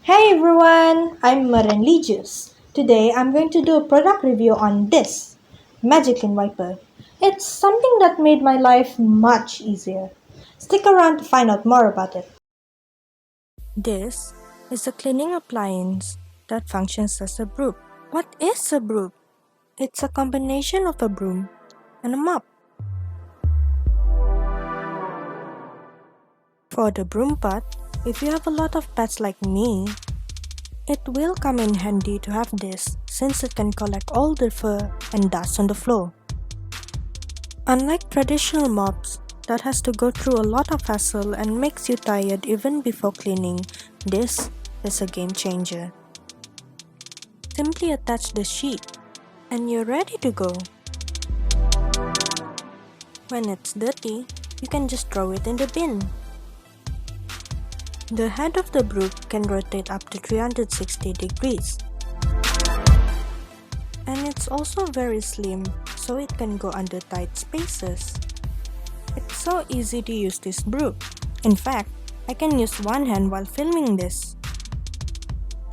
Hey everyone, I'm Eligius. Today I'm going to do a product review on this Magic Clean Wiper. It's something that made my life much easier. Stick around to find out more about it. This is a cleaning appliance that functions as a broom. What is a broom? It's a combination of a broom and a mop. For the broom part, if you have a lot of pets like me, it will come in handy to have this since it can collect all the fur and dust on the floor. Unlike traditional mops that has to go through a lot of hassle and makes you tired even before cleaning, this is a game changer. Simply attach the sheet and you're ready to go. When it's dirty, you can just throw it in the bin. The head of the broom can rotate up to 360 degrees. And it's also very slim, so it can go under tight spaces. It's so easy to use this broom. In fact, I can use one hand while filming this.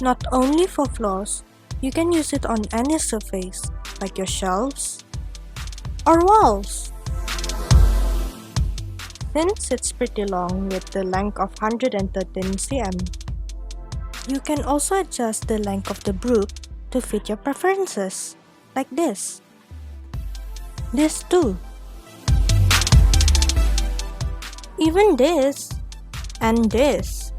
Not only for floors, you can use it on any surface, like your shelves or walls. Since it's pretty long with the length of 113 cm, you can also adjust the length of the broom to fit your preferences, like this. This too. Even this. And this.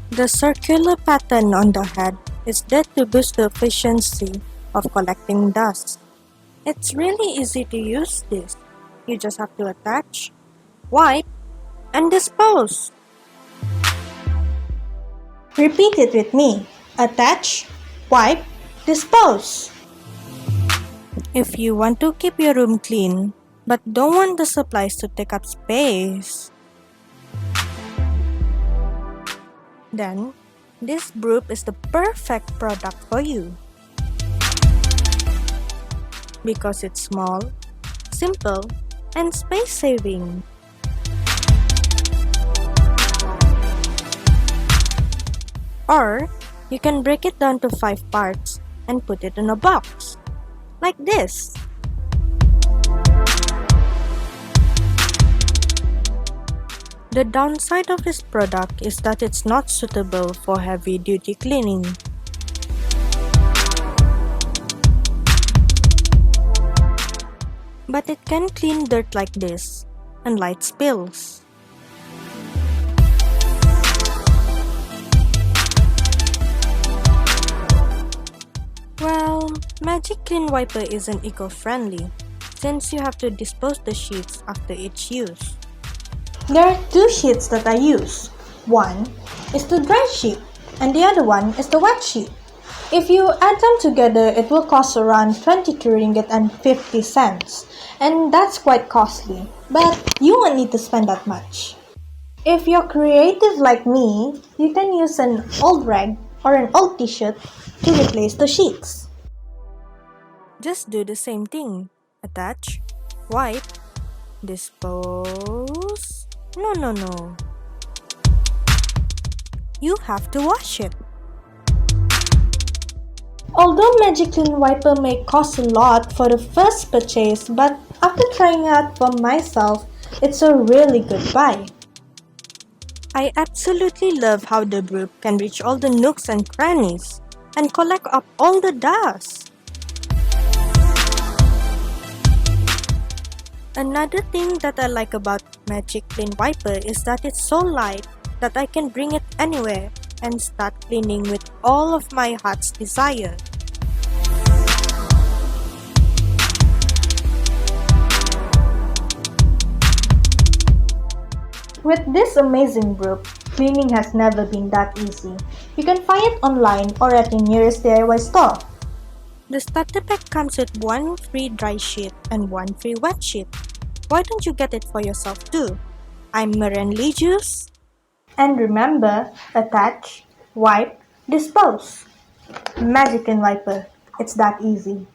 The circular pattern on the head is there to boost the efficiency of collecting dust. It's really easy to use this. You just have to attach, wipe, and dispose. Repeat it with me. Attach, wipe, dispose. If you want to keep your room clean, but don't want the supplies to take up space, then this broom is the perfect product for you. Because it's small, simple, and space-saving. Or you can break it down to 5 parts and put it in a box, like this. The downside of this product is that it's not suitable for heavy-duty cleaning. But it can clean dirt like this and light spills. Well, Magic Clean Wiper isn't eco-friendly since you have to dispose the sheets after each use. There are two sheets that I use. One is the dry sheet and the other one is the wet sheet. If you add them together, it will cost around 22 ringgit and 50 cents, and that's quite costly, but you won't need to spend that much. If you're creative like me, you can use an old rag or an old t-shirt to replace the sheets. Just do the same thing. Attach, wipe, dispose. No. You have to wash it. Although Magic Clean Wiper may cost a lot for the first purchase, but after trying out for myself, it's a really good buy. I absolutely love how the broom can reach all the nooks and crannies and collect up all the dust. Another thing that I like about Magic Clean Wiper is that it's so light that I can bring it anywhere and start cleaning with all of my heart's desire. With this amazing broom, cleaning has never been that easy. You can find it online or at your nearest DIY store. The starter pack comes with one free dry sheet and one free wet sheet. Why don't you get it for yourself too? I'm Eligius. And remember, attach, wipe, dispose. Magic Clean Wiper. It's that easy.